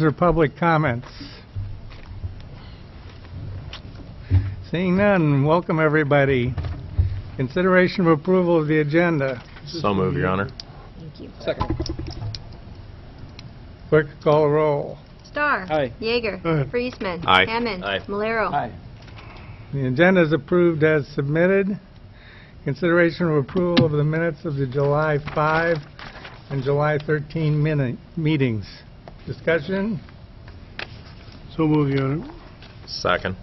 there public comments? Seeing none, welcome everybody. Consideration of approval of the agenda. So moved, Your Honor. Thank you. Second. Clerk, call the roll. Starr. Aye. Yeager. Aye. Friesman. Aye. Hammond. Aye. Malero. Aye. The agenda is approved as submitted. Consideration of approval of the minutes of the July 5 and July 13 meetings. Discussion? So move, Your Honor. Second.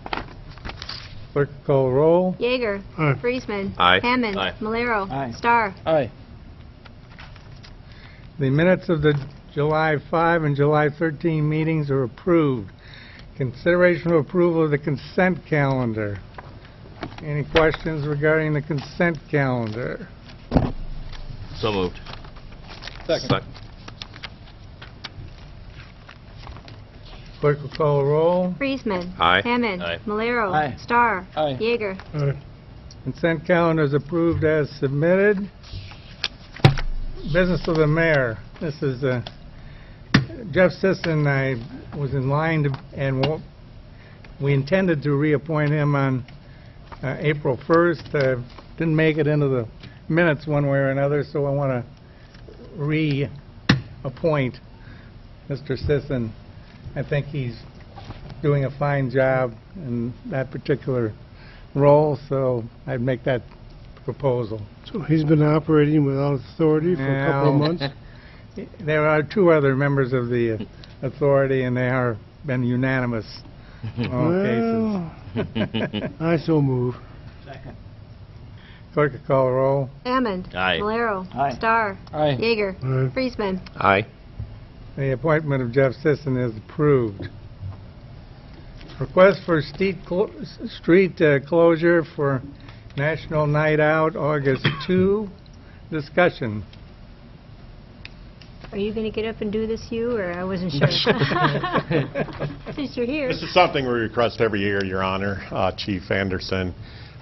Clerk, call the roll. Yeager. Aye. Friesman. Aye. Hammond. Aye. Malero. Aye. Starr. Aye. The minutes of the July 5 and July 13 meetings are approved. Consideration of approval of the consent calendar. Any questions regarding the consent calendar? So moved. Second. Clerk will call the roll. Friesman. Aye. Hammond. Aye. Malero. Aye. Starr. Aye. Yeager. Aye. Consent calendar is approved as submitted. Business of the mayor. This is Jeff Sisson. I was in line to, and we intended to reappoint him on April 1st. Didn't make it into the minutes one way or another, so I want to reappoint Mr. Sisson. I think he's doing a fine job in that particular role, so I'd make that proposal. So he's been operating without authority for a couple of Now, months? There are two other members of the authority, and they are been unanimous in all cases. I so move. Second. Clerk will call the roll. Hammond. Aye. Malero. Aye. Starr. Aye. Yeager. Aye. Friesman. Aye. The appointment of Jeff Sisson is approved. Request for street closure for National Night Out, August 2. Discussion. Are you going to get up and do this, Hugh, or I wasn't sure? Since you're here. This is something we request every year, Your Honor, Chief Anderson.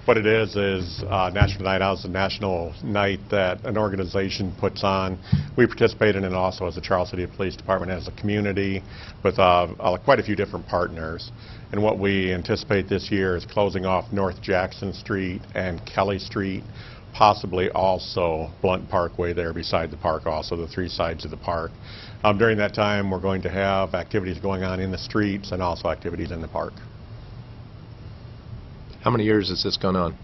What it is National Night Out is a national night that an organization puts on. We participate in it also as the Charles City Police Department, as a community, with quite a few different partners. And what we anticipate this year is closing off North Jackson Street and Kelly Street, possibly also Blunt Parkway there beside the park, also the three sides of the park. During that time, we're going to have activities going on in the streets and also activities in the park. How many years has this gone on?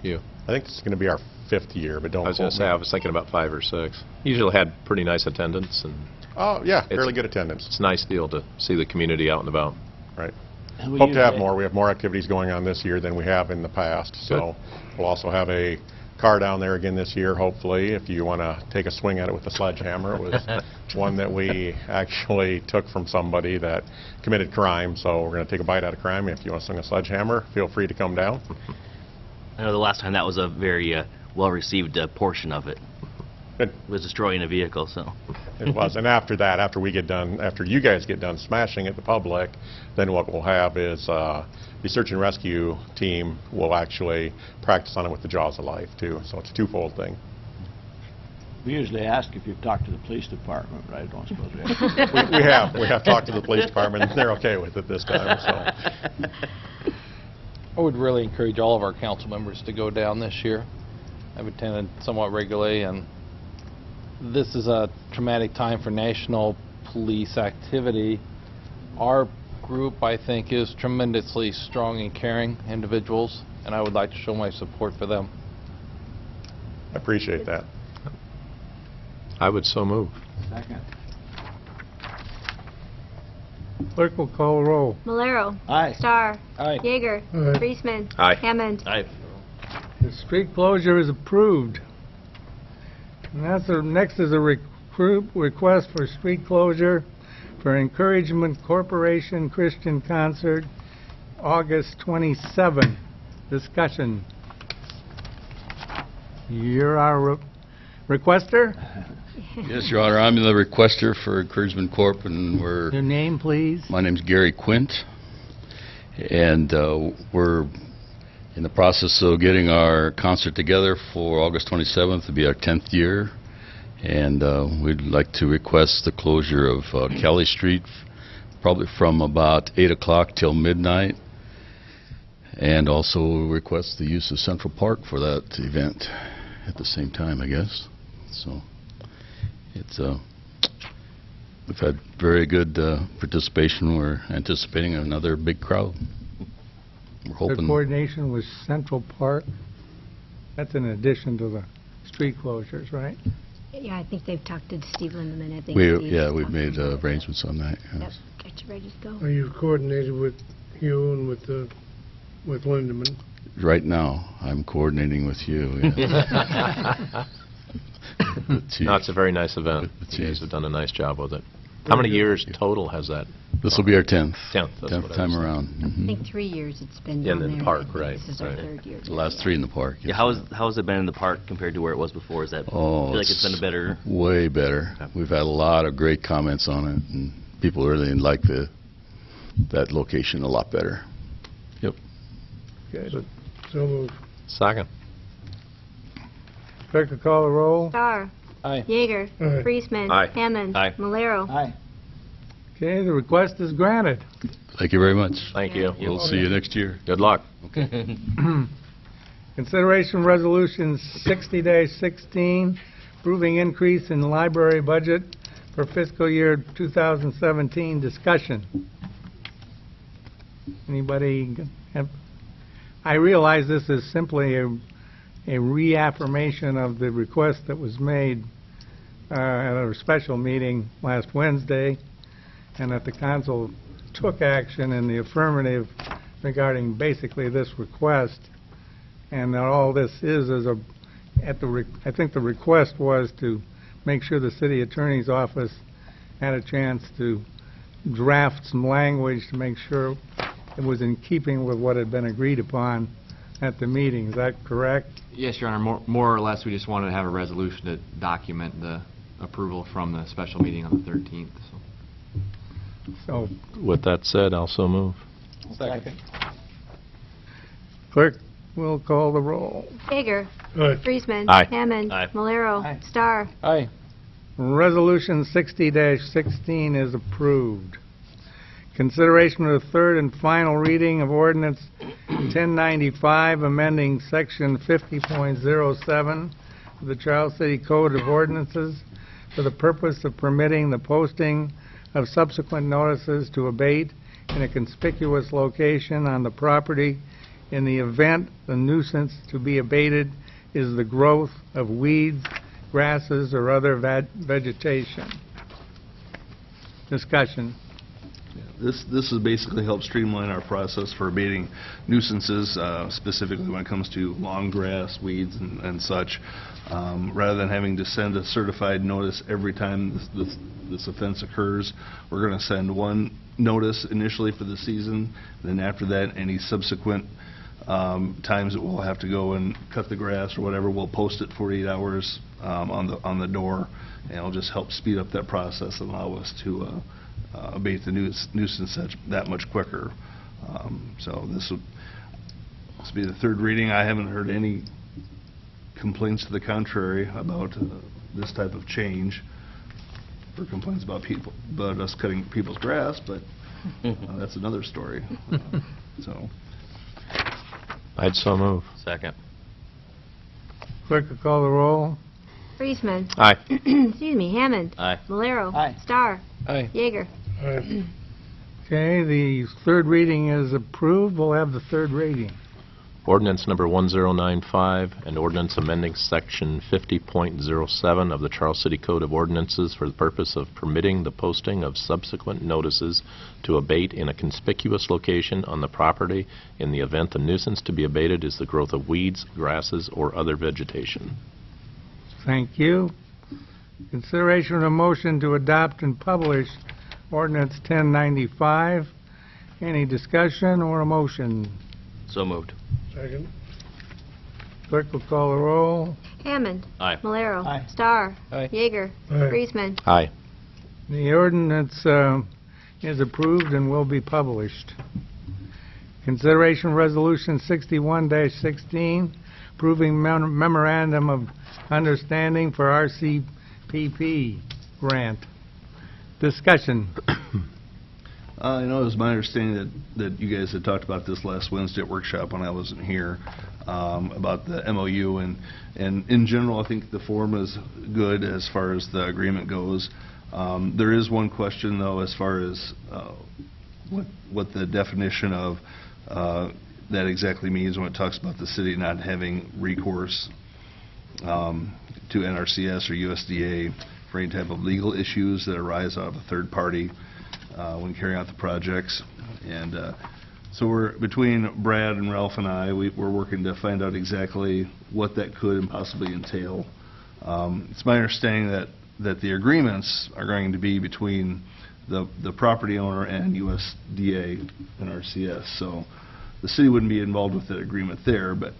You? I think this is going to be our 5th year, but don't I was going quote to say, me. I was thinking about 5 or 6. Usually had pretty nice attendance, and Oh, yeah, It's- fairly good attendance. it's a nice deal to see the community out and about. Right. And we Hope to have usually- more. We have more activities going on this year than we have in the past. So we'll also have a car down there again this year, hopefully, if you want to take a swing at it with a sledgehammer. It was one that we actually took from somebody that committed crime, so we're going to take a bite out of crime. If you want to swing a sledgehammer, feel free to come down. I know the last time that was a very well-received portion of it. It Was destroying a vehicle, so. It was, and after that, after we get done, after you guys get done smashing at the public, then what we'll have is the search and rescue team will actually practice on it with the Jaws of Life too. So it's a twofold thing. We usually ask if you've talked to the police department, but I don't suppose we have. We have talked to the police department, and they're okay with it this time. So I would really encourage all of our council members to go down this year. I've attended somewhat regularly, and this is a traumatic time for national police activity. Our group, I think, is tremendously strong and caring individuals, and I would like to show my support for them. I appreciate that. I would so move. Second. Clerk will call the roll. Malero. Aye. Starr. Aye. Yeager. Aye. Friesman. Aye. Hammond. Aye. The street closure is approved. And next is a request for street closure for Encouragement Corporation Christian Concert, August 27. Discussion. You're our requester? Yes, Your Honor, I'm the requester for Encouragement Corp, and Your name, please? my name's Gary Quint, and we're in the process of getting our concert together for August 27th. It'll be our 10th year, and we'd like to request the closure of Kelly Street probably from about 8 o'clock till midnight. And also request the use of Central Park for that event at the same time, I guess. So it's we've had very good participation. We're anticipating another big crowd. We're The hoping. coordination with Central Park, that's in addition to the street closures, right? Yeah, I think they've talked to Steve Lindeman, I think. We've Steve's made talked to him. arrangements on that. Yep, Yes. got you ready to go. Are you coordinated with Hugh and with Lindemann? Right now, I'm coordinating with you. Yeah. The chief. No, it's a very nice event. The You guys chief. have done a nice job with it. How many years total has that? This will be our 10th. 10th, that's what I time was around. I Mhm. think 3 years it's been Yeah, down in the there. park, I think right, This is our right. 3rd year. The last 3 in the park. Yeah, yes. how's it been in the park compared to where it was before? Is that Oh, feel like it's been a better? Way better. We've had a lot of great comments on it, and people really like that location a lot better. Good. So moved. Second. Clerk will call the roll. Star. Aye. Yeager. Aye. Friesman. Aye. Hammond. Aye. Malero. Aye. Okay, the request is granted. Thank you very much. Thank you. We'll see you next year. Good luck. Consideration Resolution 60-16, approving increase in library budget for fiscal year 2017. Discussion. Anybody have? I realize this is simply a reaffirmation of the request that was made at a special meeting last Wednesday, and that the council took action in the affirmative regarding basically this request. And that all this is I think the request was to make sure the city attorney's office had a chance to draft some language to make sure it was in keeping with what had been agreed upon at the meeting. Is that correct? Yes, Your Honor, more or less, we just wanted to have a resolution to document the approval from the special meeting on the 13th, so. So, With that said, I'll so move. Second. clerk will call the roll. Yeager. Aye. Friesman. Aye. Hammond. Aye. Malero. Aye. Star. Aye. Resolution 60-16 is approved. Consideration of the third and final reading of ordinance 1095, amending section 50.07 of the Charles City Code of Ordinances for the purpose of permitting the posting of subsequent notices to abate in a conspicuous location on the property in the event the nuisance to be abated is the growth of weeds, grasses, or other vegetation. Discussion. This is basically help streamline our process for abating nuisances, specifically when it comes to long grass, weeds, and such. Rather than having to send a certified notice every time this offense occurs, we're going to send one notice initially for the season, then after that, any subsequent times that we'll have to go and cut the grass or whatever, we'll post it 48 hours on the door, and it'll just help speed up that process and allow us to abate the nuisance that much quicker. So this will be the third reading. I haven't heard any complaints to the contrary about this type of change, or complaints about us cutting people's grass, but that's another story. So. I'd so move. Second. Clerk will call the roll. Friesman. Aye. Excuse me. Hammond. Aye. Malero. Aye. Star. Aye. Yeager. Aye. Okay, the third reading is approved. We'll have the third reading. Ordinance number 1095, an ordinance amending section 50.07 of the Charles City Code of Ordinances for the purpose of permitting the posting of subsequent notices to abate in a conspicuous location on the property in the event the nuisance to be abated is the growth of weeds, grasses, or other vegetation. Thank you. Consideration of a motion to adopt and publish ordinance 1095. Any discussion or a motion? So moved. Second. Clerk will call the roll. Hammond. Aye. Malero. Aye. Star. Aye. Yeager. Aye. Friesman. Aye. The ordinance is approved and will be published. Consideration Resolution 61-16, approving memorandum of understanding for RCPP grant. Discussion. You know, it was my understanding that you guys had talked about this last Wednesday at workshop when I wasn't here, about the MOU, and in general, I think the form is good as far as the agreement goes. There is one question, though, as far as what the definition of that exactly means when it talks about the city not having recourse to NRCS or USDA for any type of legal issues that arise out of a third party when carrying out the projects. And so we're, between Brad and Ralph and I, we're working to find out exactly what that could and possibly entail. It's my understanding that the agreements are going to be between the property owner and USDA and RCS. So the city wouldn't be involved with that agreement there, but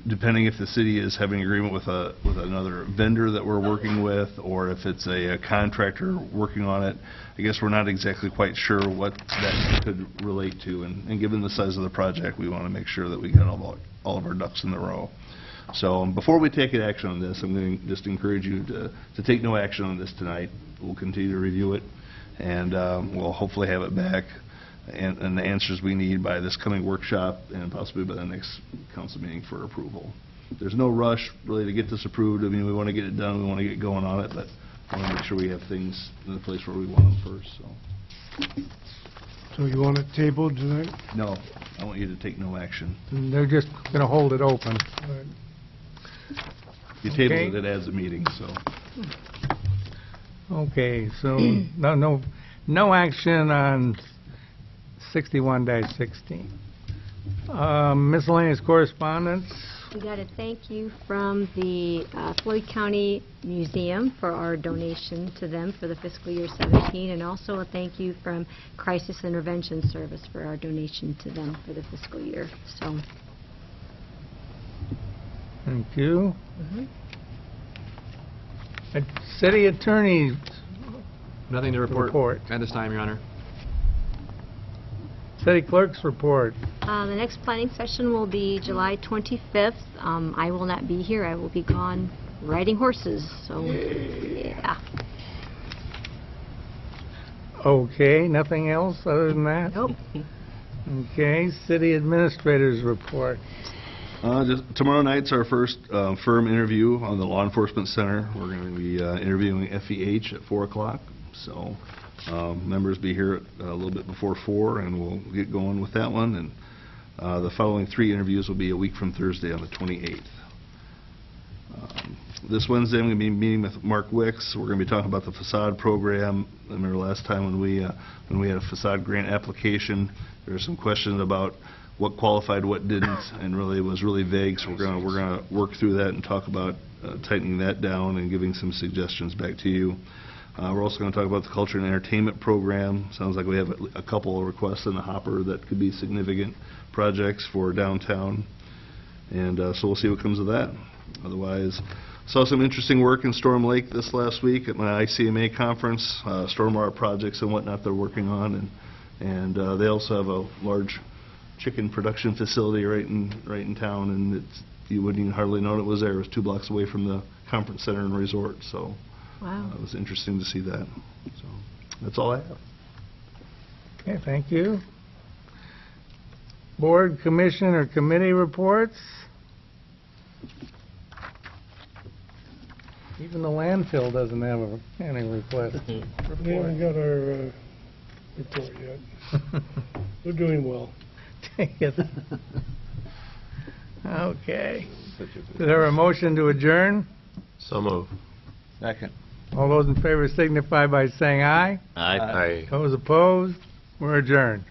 depending if the city is having an agreement with another vendor that we're working with, or if it's a contractor working on it, I guess we're not exactly quite sure what that could relate to. And given the size of the project, we want to make sure that we get all of our ducks in the row. So before we take an action on this, I'm going to just encourage you to take no action on this tonight. We'll continue to review it, and we'll hopefully have it back and the answers we need by this coming workshop and possibly by the next council meeting for approval. There's no rush really to get this approved. I mean, we want to get it done, we want to get going on it, but I want to make sure we have things in the place where we want them first. So you want it tabled tonight? No, I want you to take no action. And they're just going to hold it open. You tabled Okay. it as a meeting, so. Okay, so no action on 61-16. Miscellaneous correspondence. We got a thank you from the Floyd County Museum for our donation to them for the fiscal year 17, and also a thank you from Crisis Intervention Service for our donation to them for the fiscal year. So, Thank you. City attorney Nothing to report report. at this time, Your Honor. City clerk's report. the next planning session will be July 25th. I will not be here. I will be gone riding horses. So, yeah. Okay, nothing else other than that? Nope. Okay, city administrator's report. Just tomorrow night's our first firm interview on the Law Enforcement Center. We're going to be interviewing FEH at 4 o'clock. So members be here at a little bit before 4, and we'll get going with that one. And the following 3 interviews will be a week from Thursday on the 28th. This Wednesday I'm going to be meeting with Mark Wicks. We're going to be talking about the facade program. I remember last time when we had a facade grant application, there were some questions about what qualified, what didn't, and really it was really vague. So we're going to work through that and talk about tightening that down and giving some suggestions back to you. We're also going to talk about the culture and entertainment program. Sounds like we have a couple of requests in the hopper that could be significant projects for downtown, and so we'll see what comes of that. Otherwise, saw some interesting work in Storm Lake this last week at my ICMA conference, stormwater projects and whatnot they're working on, and they also have a large chicken production facility right in town, and you wouldn't even hardly know it was there. It was 2 blocks away from the conference center and resort, so Wow. it was interesting to see that. So that's all I have. Okay, thank you. Board, commission, or committee reports? Even the landfill doesn't have any request. We haven't got our report yet. We're doing well. Take it. Okay. Is there a motion to adjourn? So move. Second. All those in favor signify by saying aye. Aye. Those opposed? We're adjourned.